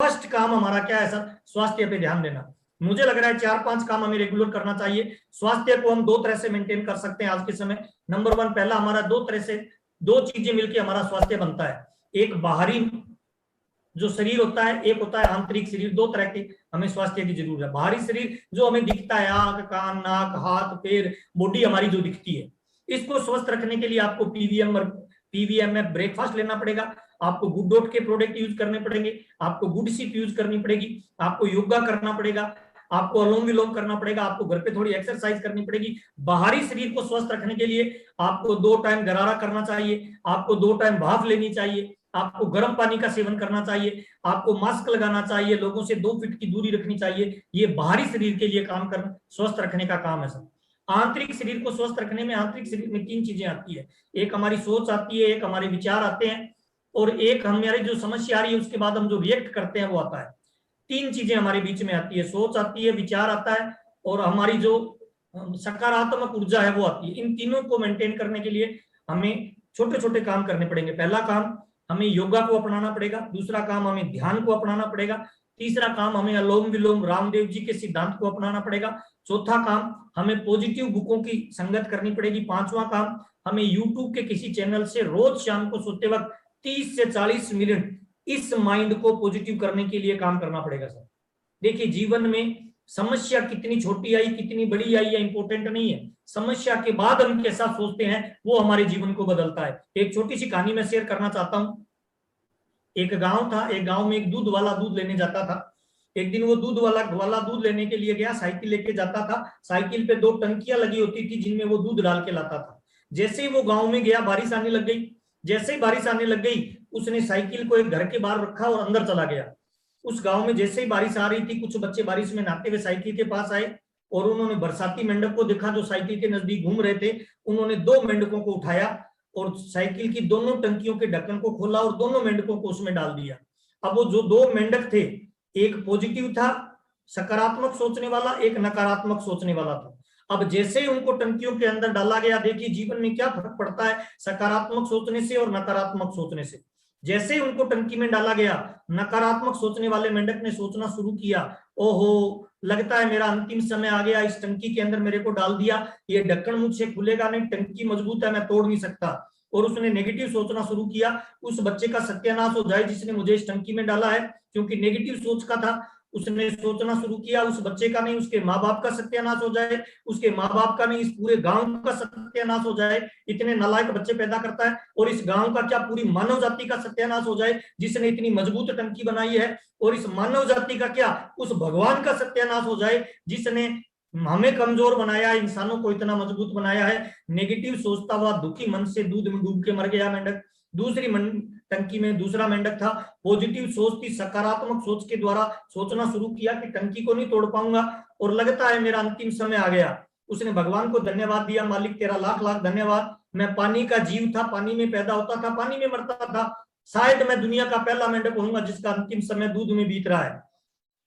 First काम हमारा क्या है सर? स्वास्थ्य पे ध्यान देना। मुझे लग रहा है 4-5 काम हमें रेगुलर करना चाहिए। स्वास्थ्य को हम 2 तरह से मेंटेन कर सकते हैं आज के समय। नंबर 1, पहला हमारा 2 तरह से 2 चीजें मिलकर हमारा स्वास्थ्य बनता है। एक बाहरी जो शरीर होता है, एक होता है आंतरिक शरीर। 2 तरह के हमें स्वास्थ्य की जरूरत है। बाहरी शरीर जो हमें दिखता है, आंख, कान, नाक, हाथ, पैर, बॉडी हमारी जो दिखती है, इसको स्वस्थ रखने के लिए आपको पीवीएम में ब्रेकफास्ट लेना पड़ेगा, आपको गुड डॉट के प्रोडक्ट यूज करने पड़ेंगे, आपको गुड सिप यूज करनी पड़ेगी, आपको योगा करना पड़ेगा, आपको अनुलोम विलोम करना पड़ेगा, आपको घर पे थोड़ी एक्सरसाइज करनी पड़ेगी। बाहरी शरीर को स्वस्थ रखने के लिए आपको 2 टाइम गरारा करना चाहिए, आपको 2 टाइम भाप लेनी चाहिए, आपको गर्म पानी का सेवन करना चाहिए, आपको मास्क लगाना चाहिए, लोगों से 2 फीट की दूरी रखनी चाहिए। ये बाहरी शरीर के लिए काम करना, स्वस्थ रखने का काम है सब। आंतरिक शरीर को स्वस्थ रखने में आंतरिक शरीर में 3 चीजें आती है। एक हमारी सोच आती है, एक हमारे विचार आते हैं, और एक हमारी जो समस्या आ रही है उसके बाद हम जो रिएक्ट करते हैं वो आता है। 3 चीजें हमारे बीच में आती है, सोच आती है, विचार आता है, और हमारी जो सकारात्मक ऊर्जा है वो आती है। इन तीनों को मेंटेन करने के लिए हमें छोटे छोटे काम करने पड़ेंगे। पहला काम हमें योगा को अपनाना पड़ेगा, दूसरा काम हमें ध्यान को अपनाना पड़ेगा, तीसरा काम हमें अनुलोम विलोम रामदेव जी के सिद्धांत को अपनाना पड़ेगा, चौथा काम हमें पॉजिटिव बुकों की संगत करनी पड़ेगी, पांचवा काम हमें यूट्यूब के किसी चैनल से रोज शाम को सोते वक्त 30 से 40 मिनट इस माइंड को पॉजिटिव करने के लिए काम करना पड़ेगा सर। देखिए, जीवन में समस्या कितनी छोटी आई, कितनी बड़ी आई, या इंपॉर्टेंट नहीं है। समस्या के बाद हम कैसा सोचते हैं वो हमारे जीवन को बदलता है। एक छोटी सी कहानी मैं शेयर करना चाहता हूं। एक गांव था, एक गांव में एक दूध वाला दूध लेने जाता था। एक दिन वो दूध वाला दूध लेने के लिए गया, साइकिल लेके जाता था। साइकिल पे 2 टंकियां लगी होती थी जिनमें वो दूध डाल के लाता था। जैसे ही वो गांव में गया, बारिश आने लग गई। जैसे ही बारिश आने लग गई, उसने साइकिल को एक घर के बाहर रखा और अंदर चला गया। उस गांव में जैसे ही बारिश आ रही थी, कुछ बच्चे बारिश में नहाते हुए साइकिल के पास आए और उन्होंने बरसाती मेंढक को देखा जो साइकिल के नजदीक घूम रहे थे। उन्होंने 2 मेंढकों को उठाया और साइकिल की दोनों टंकियों के ढक्कन को खोला और दोनों मेंढकों को उसमें डाल दिया। अब वो जो 2 मेंढक थे, एक पॉजिटिव था, सकारात्मक सोचने वाला, एक नकारात्मक सोचने वाला था। अब जैसे ही उनको टंकियों के अंदर डाला गया, देखिए जीवन में क्या फर्क पड़ता है सकारात्मक सोचने से और नकारात्मक सोचने से। जैसे ही उनको टंकी में डाला गया, नकारात्मक सोचने वाले मेंढक ने सोचना शुरू किया, ओहो, लगता है मेरा अंतिम समय आ गया, इस टंकी के अंदर मेरे को डाल दिया, ये ढक्कन मुझसे खुलेगा नहीं, टंकी मजबूत है, मैं तोड़ नहीं सकता। और उसने नेगेटिव सोचना शुरू किया, उस बच्चे का सत्यानाश हो जाए जिसने मुझे इस टंकी में डाला है। क्योंकि नेगेटिव सोच का था, उसने सोचना शुरू किया उस बच्चे का नहीं, उसके माँ बाप का सत्यानाश हो जाए, उसके माँ बाप का नहीं, इस पूरे गांव का सत्यानाश हो जाए। इतने नालायक बच्चे पैदा करता है। और इस गांव का क्या, पूरी मानव जाति का सत्यानाश हो जाए जिसने इतनी मजबूत टंकी बनाई है। और इस मानव जाति का क्या, उस भगवान का सत्यानाश हो जाए जिसने हमें कमजोर बनाया, इंसानों को इतना मजबूत बनाया है। नेगेटिव सोचता हुआ दुखी मन से दूध में डूब के मर गया मेंढक। दूसरी टंकी में दूसरा मेंढक था, पॉजिटिव सोच थी, सकारात्मक सोच के द्वारा सोचना शुरू किया कि टंकी को नहीं तोड़ पाऊंगा और लगता है मेरा अंतिम समय आ गया। उसने भगवान को धन्यवाद दिया, मालिक तेरा लाख लाख धन्यवाद, मैं पानी का जीव था, पानी में पैदा होता था, पानी में मरता था, शायद मैं दुनिया का पहला मेंढक होऊंगा जिसका अंतिम समय दूध में बीत रहा है।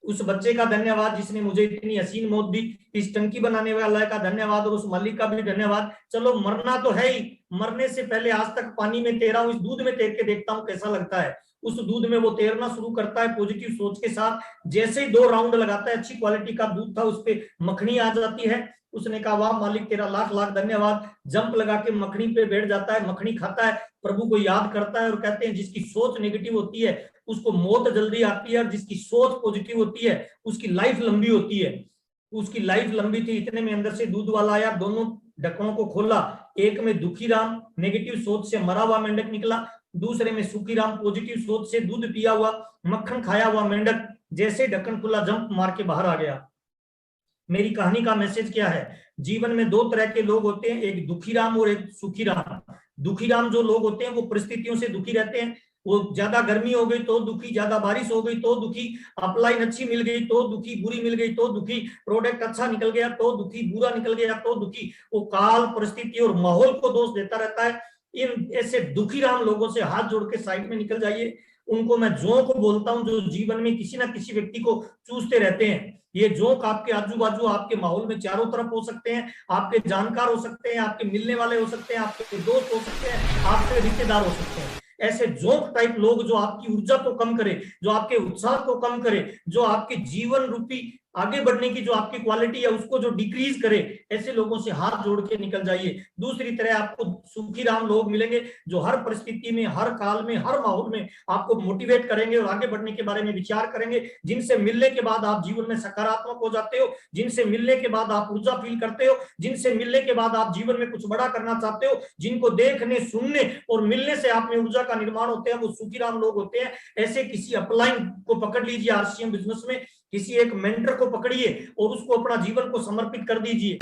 उस बच्चे का धन्यवाद जिसने मुझे इतनी हसीन मौत दी, इस टंकी बनाने वाले का धन्यवाद, और उस मालिक का भी धन्यवाद। चलो मरना तो है ही, मरने से पहले आज तक पानी में तैरा हूं, इस दूध में तैर के देखता हूं कैसा लगता है। उस दूध में वो तैरना शुरू करता है पॉजिटिव सोच के साथ। जैसे ही 2 राउंड लगाता है, अच्छी क्वालिटी का दूध था, उस पर मक्खनी आ जाती है। उसने कहा वाह मालिक तेरा लाख लाख धन्यवाद, जंप लगा के मक्खनी पे बैठ जाता है, मक्खनी खाता है, प्रभु को याद करता है। और कहते हैं जिसकी सोच नेगेटिव होती है उसको मौत जल्दी आती है, और जिसकी सोच पॉजिटिव होती है उसकी लाइफ लंबी होती है। उसकी लाइफ लंबी थी। इतने में अंदर से दूध वाला आया, दोनों ढक्कनों को खोला, एक में दुखी राम नेगेटिव सोच से मरा हुआ मेंढक निकला, दूसरे में सुखी राम पॉजिटिव सोच से दूध पिया हुआ मक्खन खाया हुआ मेंढक। जैसे ढक्कन खुला, जंप मार के बाहर आ गया। मेरी कहानी का मैसेज क्या है, जीवन में 2 तरह के लोग होते हैं, एक दुखी राम और एक सुखी राम। दुखी राम जो लोग होते हैं वो परिस्थितियों से दुखी रहते हैं। वो ज्यादा गर्मी हो गई तो दुखी, ज्यादा बारिश हो गई तो दुखी, अपलाइन अच्छी मिल गई तो दुखी, बुरी मिल गई तो दुखी, प्रोडक्ट अच्छा निकल गया तो दुखी, बुरा निकल गया तो दुखी। वो काल, परिस्थिति और माहौल को दोष देता रहता है। इन ऐसे दुखी राम लोगों से हाथ जोड़ के साइड में निकल जाइए। उनको मैं जोंक को बोलता हूं, जो जीवन में किसी ना किसी व्यक्ति को चूसते रहते हैं। ये जोंक आपके आजू बाजू, आपके माहौल में चारों तरफ हो सकते हैं, आपके जानकार हो सकते हैं, आपके मिलने वाले हो सकते हैं, आपके दोस्त हो सकते हैं, आपके रिश्तेदार हो सकते हैं। ऐसे जोंक टाइप लोग जो आपकी ऊर्जा को कम करे, जो आपके उत्साह को कम करे, जो आपके जीवन रूपी आगे बढ़ने की जो आपकी क्वालिटी है उसको जो डिक्रीज करे, ऐसे लोगों से हाथ जोड़ के निकल जाइए। दूसरी तरह आपको सुखीराम लोग मिलेंगे जो हर परिस्थिति में, हर काल में, हर माहौल में आपको मोटिवेट करेंगे और आगे बढ़ने के बारे में विचार करेंगे, जिनसे मिलने के बाद आप जीवन में सकारात्मक हो जाते हो, जिनसे मिलने के बाद आप ऊर्जा फील करते हो, जिनसे मिलने के बाद आप जीवन में कुछ बड़ा करना चाहते हो, जिनको देखने, सुनने और मिलने से आप में ऊर्जा का निर्माण होते हैं, वो सुखीराम लोग होते हैं। ऐसे किसी अपलाइन को पकड़ लीजिए आरसीएम बिजनेस में, किसी एक मेंटर को पकड़िए और उसको अपना जीवन को समर्पित कर दीजिए।